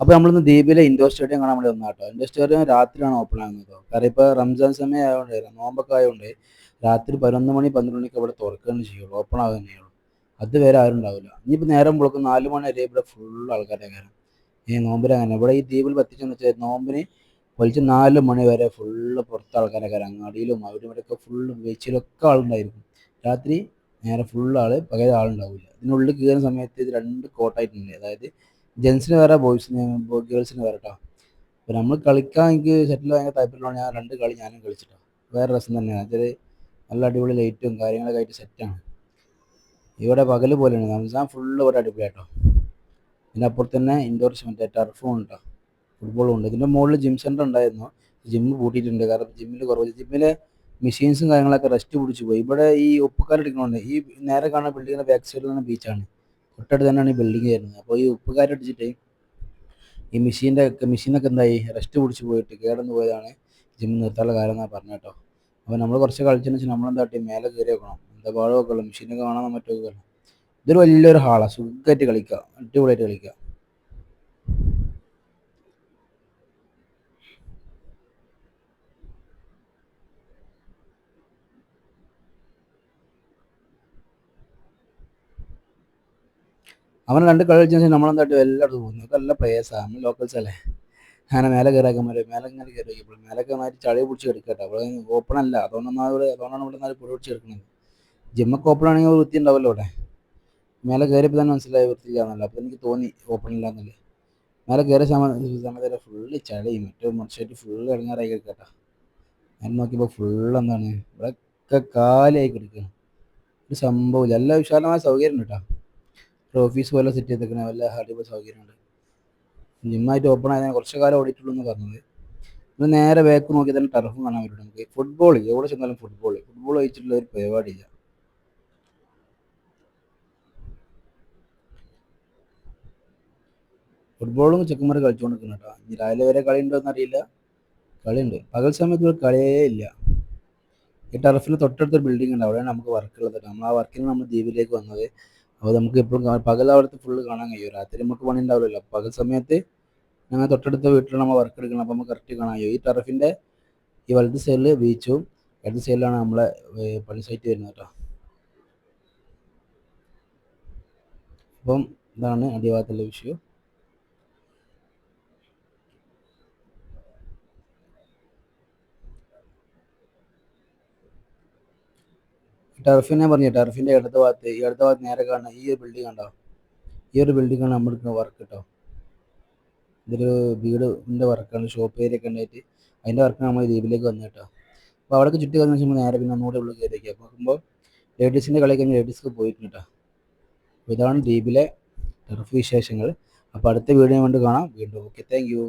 അപ്പോൾ നമ്മളിന്ന് ദ്വീപിലെ ഇൻഡോർ സ്റ്റേഡിയം കാണാൻ വേണ്ടി വന്നാ കേട്ടോ. ഇൻഡോർ സ്റ്റേഡിയം രാത്രിയാണ് ഓപ്പൺ ആകുന്നത് കേട്ടോ. കാരണം ഇപ്പോൾ റംസാൻ സമയം ആയതുകൊണ്ട് നോമ്പൊക്കെ ആയതുകൊണ്ട് രാത്രി 11 മണി 12 മണിക്ക് ഇവിടെ തുറക്കുകയാണ് ചെയ്യുള്ളൂ, ഓപ്പൺ ആകുക തന്നെയുള്ളൂ. അതുവരെ ആരും ഉണ്ടാവില്ല. ഇനിയിപ്പോൾ നേരം വെളുക്കും 4 മണി വരെ ഇവിടെ ഫുൾ ആൾക്കാരെ കയറും. ഈ നോമ്പിന് അങ്ങനെ ഇവിടെ ഈ ദ്വീപിൽ പറ്റിച്ചെന്ന് വെച്ചാൽ നോമ്പിന് പൊലിച്ച് 4 മണി വരെ ഫുള്ള് പുറത്ത് ആൾക്കാരെ കയറും. അങ്ങാടിയിലും അവിടെ ഇവിടെയൊക്കെ ഫുള്ള് ബീച്ചിലൊക്കെ ആളുണ്ടായിരിക്കും. രാത്രി നേരെ ഫുൾ ആള്, പകൽ ആളുണ്ടാവില്ല. ഇതിനുള്ളിൽ കയറുന്ന സമയത്ത് ഇത് രണ്ട് കോട്ടായിട്ടുണ്ട്. അതായത് ജെൻസിന് വേറെ ബോയ്സിന് ഗേൾസിന് വേറെ കേട്ടോ. അപ്പോൾ നമ്മൾ കളിക്കാൻ എനിക്ക് സെറ്റിൽ ഭയങ്കര താല്പര്യമുള്ള ഞാൻ 2 കളി ഞാനും കളിച്ചിട്ടോ. വേറെ രസം തന്നെയാണ്. അതൊരു നല്ല അടിപൊളി ലൈറ്റും കാര്യങ്ങളൊക്കെ ആയിട്ട് സെറ്റാണ്. ഇവിടെ പകൽ പോലെയാണ്. റംസാൻ ഫുള്ള് ഇവിടെ അടിപൊളിയാട്ടോ. ഇതിൻ്റെ അപ്പുറത്ത് തന്നെ ഇൻഡോർ മറ്റേ ടർഫും ഉണ്ടോ, ഫുട്ബോളും ഉണ്ട്. ഇതിൻ്റെ മുകളിൽ ജിം സെൻ്റർ ഉണ്ടായിരുന്നു, ജിമ്മ് പൂട്ടിയിട്ടുണ്ട്. കാരണം ജിമ്മിൽ കുറവ്, ജിമ്മിലെ മെഷീൻസും കാര്യങ്ങളൊക്കെ റെസ്റ്റ് പിടിച്ച് പോയി. ഇവിടെ ഈ ഉപ്പുകാരടിക്കണോണ്ട് ഈ നേരെ കാണുന്ന ബിൽഡിങ്ങിൻ്റെ ബാക്ക് സൈഡിൽ തന്നെ ബീച്ചാണ്, തൊട്ടടുത്ത് തന്നെയാണ് ഈ ബിൽഡിംഗ് വരുന്നത്. അപ്പോൾ ഈ ഉപ്പുകാരടിച്ചിട്ട് ഈ മെഷീനൊക്കെ എന്തായി റെസ്റ്റ് പിടിച്ച് പോയിട്ട് കേടന്ന് പോയതാണ് ജിം നിർത്താനുള്ള കാര്യം എന്നാണ് പറഞ്ഞത് കേട്ടോ. അപ്പോൾ നമ്മൾ കുറച്ച് കളിച്ചെന്ന് വെച്ചാൽ നമ്മളെന്താ കാട്ടി മേലെ കയറി വെക്കണം, എന്താ പാടമൊക്കെ ഉള്ളു, മെഷീനൊക്കെ കാണാൻ പറ്റുമോ. ഇതൊരു വലിയൊരു ഹാളാണ്, സുഖമായിട്ട് കളിക്കുക, അടിപൊളിയായിട്ട് കളിക്കുക. അവനെ 2 കളി കളിച്ചെന്ന് വെച്ചാൽ നമ്മളെന്തായിട്ട് എല്ലായിടത്തും പോകുന്നു, അതൊക്കെ നല്ല പ്ലേയേഴ്സാണ്, നമ്മൾ ലോക്കൽസ് അല്ലേ. അങ്ങനെ മേലെ കയറാക്കന്മാർ മേലെ ഇങ്ങനെ കയറി വയ്ക്കുമ്പോൾ മേലൊക്കെ മാറ്റി ചളി പിടിച്ച് എടുക്കുക കേട്ടോ. അവിടെ ഓപ്പൺ അല്ല, അതുകൊണ്ടാണ് ഇവിടെ നല്ല പൊടി പിടിച്ച് എടുക്കുന്നത്. ജിമ്മൊക്കെ ഓപ്പൺ ആണെങ്കിൽ വൃത്തി ഉണ്ടാവുമല്ലോ ഇവിടെ. മേലെ കയറിയപ്പോൾ തന്നെ മനസ്സിലായി വൃത്തിയില്ലാന്നല്ലോ. അപ്പോൾ എനിക്ക് തോന്നി ഓപ്പൺ ഇല്ലാന്നല്ലേ. മേലെ കയറിയ സമയത്ത് ഫുള്ള് ചളിയും മറ്റേ മറിച്ചായിട്ട് ഫുള്ള് ഇറങ്ങാറായി കിടക്കട്ടോ. ഞാൻ നോക്കിയപ്പോൾ ഫുള്ള് എന്താണ് ഇവിടെയൊക്കെ കാലിയായി കിടക്കുകയാണ്. ഒരു സംഭവമില്ല, എല്ലാ വിശാലമായ സൗകര്യം ഉണ്ട് കേട്ടോ. ഒരു ഓഫീസ് പോലെ സെറ്റ് ചെയ്തേക്കണ വല്ല അടിപൊളി സൗകര്യമുണ്ട്. ജിമ്മായിട്ട് ഓപ്പൺ ആയതിനെ കുറച്ച് കാലം ഓടിയിട്ടുള്ളൂ എന്ന് പറഞ്ഞത്. പിന്നെ നേരെ ബാക്ക് നോക്കി തന്നെ ടർഫും കാണാൻ പറ്റും നമുക്ക്. ഫുട്ബോൾ എവിടെ ചെന്നാലും ഫുട്ബോൾ കഴിച്ചിട്ടുള്ള ഒരു പരിപാടിയില്ല. ഫുട്ബോളും ചെക്കന്മാർ കളിച്ചുകൊണ്ട് നിൽക്കുന്നു കേട്ടോ. ഇനി രാവിലെ വരെ കളി ഉണ്ടോ എന്നറിയില്ല, കളിയുണ്ട്. പകൽ സമയത്ത് ഇവിടെ കളിയേ ഇല്ല. ഈ ടർഫിന് തൊട്ടടുത്തൊരു ബിൽഡിംഗ് ഉണ്ട്, അവിടെയാണ് നമുക്ക് വർക്ക് ഉള്ളത്. നമ്മൾ ആ വർക്കിന് നമ്മൾ ദ്വീപിലേക്ക് വന്നത്. അപ്പോൾ നമുക്ക് എപ്പോഴും പകൽ അവിടുത്തെ ഫുള്ള് കാണാൻ കഴിയും, രാത്രി നമുക്ക് പണി ഉണ്ടാവില്ലല്ലോ. പകൽ സമയത്ത് ഞങ്ങൾ തൊട്ടടുത്ത വീട്ടിൽ നമ്മൾ വർക്ക് എടുക്കണം, അപ്പോൾ നമുക്ക് കറക്റ്റ് കാണാൻ കഴിയും. ഈ ടർഫിൻ്റെ ഈ വലത് സൈഡിൽ ബീച്ചും ഇടത് സൈഡിലാണ് നമ്മളെ പണി സൈറ്റ് വരുന്നത് കേട്ടോ. അപ്പം ഇതാണ് അടിഭാഗത്തുള്ള വിഷയം. ടർഫിനെ പറഞ്ഞു, ടർഫിൻ്റെ ഈ അടുത്ത ഭാഗത്ത് നേരെ കാണുന്ന ഈ ഒരു ബിൽഡിംഗ് കണ്ടോ, ഈ ഒരു ബിൽഡിംഗാണ് നമ്മൾക്ക് വർക്ക് കേട്ടോ. ഇതൊരു വീടിൻ്റെ വർക്കാണ്, ഷോപ്പ് ഏരിയ ഒക്കെ ഉണ്ടായിട്ട് അതിൻ്റെ വർക്കാണ് നമ്മൾ ദ്വീപിലേക്ക് വന്നത് കേട്ടോ. അപ്പോൾ അവിടേക്ക് ചുറ്റി വന്നു വെച്ചാൽ നേരെ പിന്നെ ഒന്നുകൂടെ ഉള്ളിൽ കയറിയൊക്കെ നോക്കുമ്പോൾ ലേഡീസിൻ്റെ കളി കഴിഞ്ഞ് ലേഡീസൊക്കെ പോയിട്ടുണ്ട് കേട്ടോ. അപ്പോൾ ഇതാണ് ദ്വീപിലെ ടർഫ് വിശേഷങ്ങൾ. അപ്പോൾ അടുത്ത വീഡിയോ കൊണ്ട് കാണാം വീണ്ടും. Okay, thank you.